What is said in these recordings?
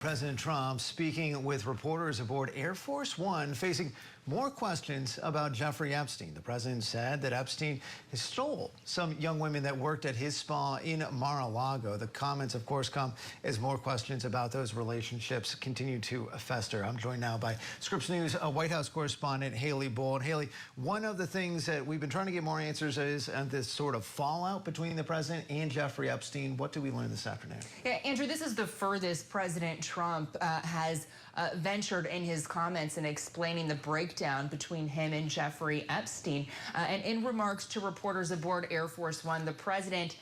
President Trump speaking with reporters aboard Air Force One, facing more questions about Jeffrey Epstein. The president said that Epstein stole some young women that worked at his spa in Mar-a-Lago. The comments, of course, come as more questions about those relationships continue to fester. I'm joined now by Scripps News White House correspondent Haley Bull. Haley, one of the things that we've been trying to get more answers is this sort of fallout between the president and Jeffrey Epstein. What did we learn this afternoon? Yeah, Andrew, this is the furthest President Trump has ventured in his comments in explaining the breakdown between him and Jeffrey Epstein. And in remarks to reporters aboard Air Force One, the president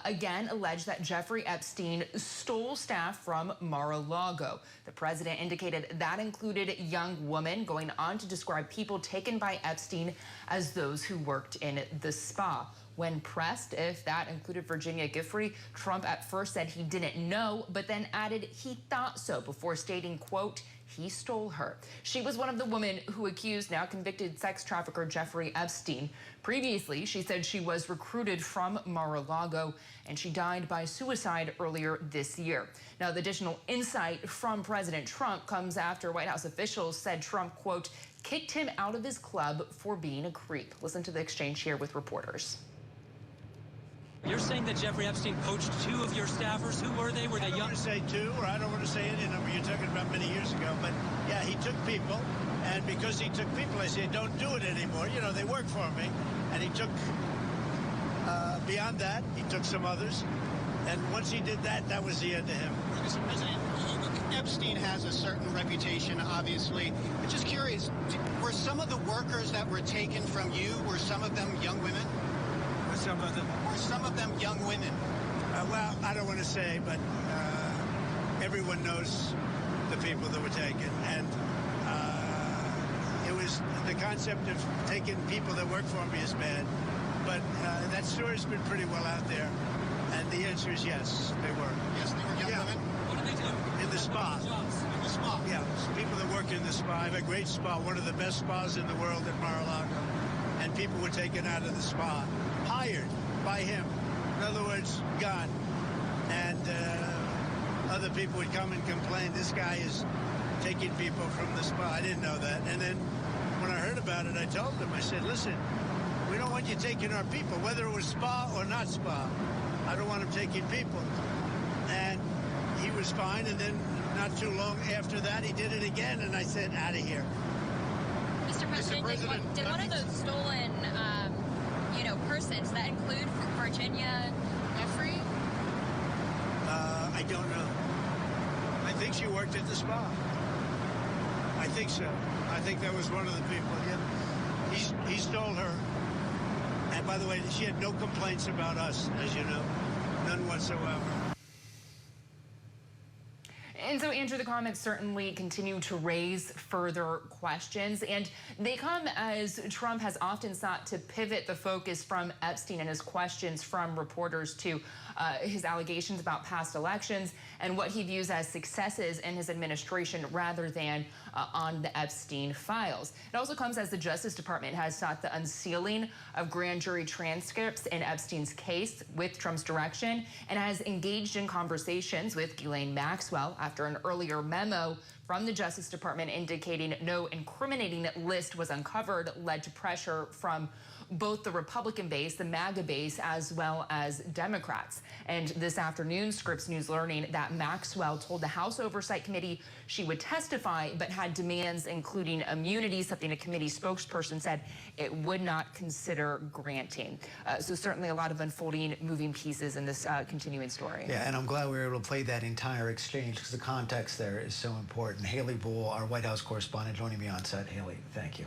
again alleged that Jeffrey Epstein stole staff from Mar-a-Lago. The president indicated that included young women, going on to describe people taken by Epstein as those who worked in the spa. When pressed if that included Virginia Giuffre, Trump at first said he didn't know, but then added he thought so before stating, quote, he stole her. She was one of the women who accused now convicted sex trafficker Jeffrey Epstein. Previously, she said she was recruited from Mar-a-Lago and she died by suicide earlier this year. Now, the additional insight from President Trump comes after White House officials said Trump, quote, kicked him out of his club for being a creep. Listen to the exchange here with reporters. You're saying that Jeffrey Epstein poached two of your staffers. Who were they? Were they young? I don't want to say two, or I don't want to say any number. You're talking about many years ago. But, yeah, he took people. And because he took people, I said, don't do it anymore. You know, they work for me. And he took, beyond that, he took some others. And once he did that, that was the end of him. Mr. President, Epstein has a certain reputation, obviously. I'm just curious, were some of the workers that were taken from you, were some of them young women? Some of them. Were some of them young women? Well, I don't want to say, but everyone knows the people that were taken. And it was the concept of taking people that work for me is bad. But that story's been pretty well out there. And the answer is yes, they were. Yes, they were young women? What did they do? In the spa. In the spa? Yeah, people that work in the spa. I have a great spa, one of the best spas in the world at Mar-a-Lago. And people were taken out of the spa, hired by him. In other words, gone. And other people would come and complain, this guy is taking people from the spa. I didn't know that. And then when I heard about it, I told them, I said, listen, we don't want you taking our people, whether it was spa or not spa. I don't want him taking people. And he was fine, and then not too long after that, he did it again, and I said, out of here. Mr. President, did one of those stolen, persons, that include Virginia Giuffre? I don't know. I think she worked at the spa. I think so. I think that was one of the people, yeah. He stole her. And by the way, she had no complaints about us, as you know. None whatsoever. And so, Andrew, the comments certainly continue to raise further questions, and they come as Trump has often sought to pivot the focus from Epstein and his questions from reporters to his allegations about past elections and what he views as successes in his administration rather than on the Epstein files. It also comes as the Justice Department has sought the unsealing of grand jury transcripts in Epstein's case with Trump's direction and has engaged in conversations with Ghislaine Maxwell after an earlier memo from the Justice Department indicating no incriminating list was uncovered led to pressure from both the Republican base, the MAGA base, as well as Democrats. And this afternoon, Scripps News learning that Maxwell told the House Oversight Committee she would testify, but had demands including immunity, something a committee spokesperson said it would not consider granting. So certainly a lot of unfolding, moving pieces in this continuing story. Yeah, and I'm glad we were able to play that entire exchange because the context there is so important. Haley Bull, our White House correspondent, joining me on set. Haley, thank you.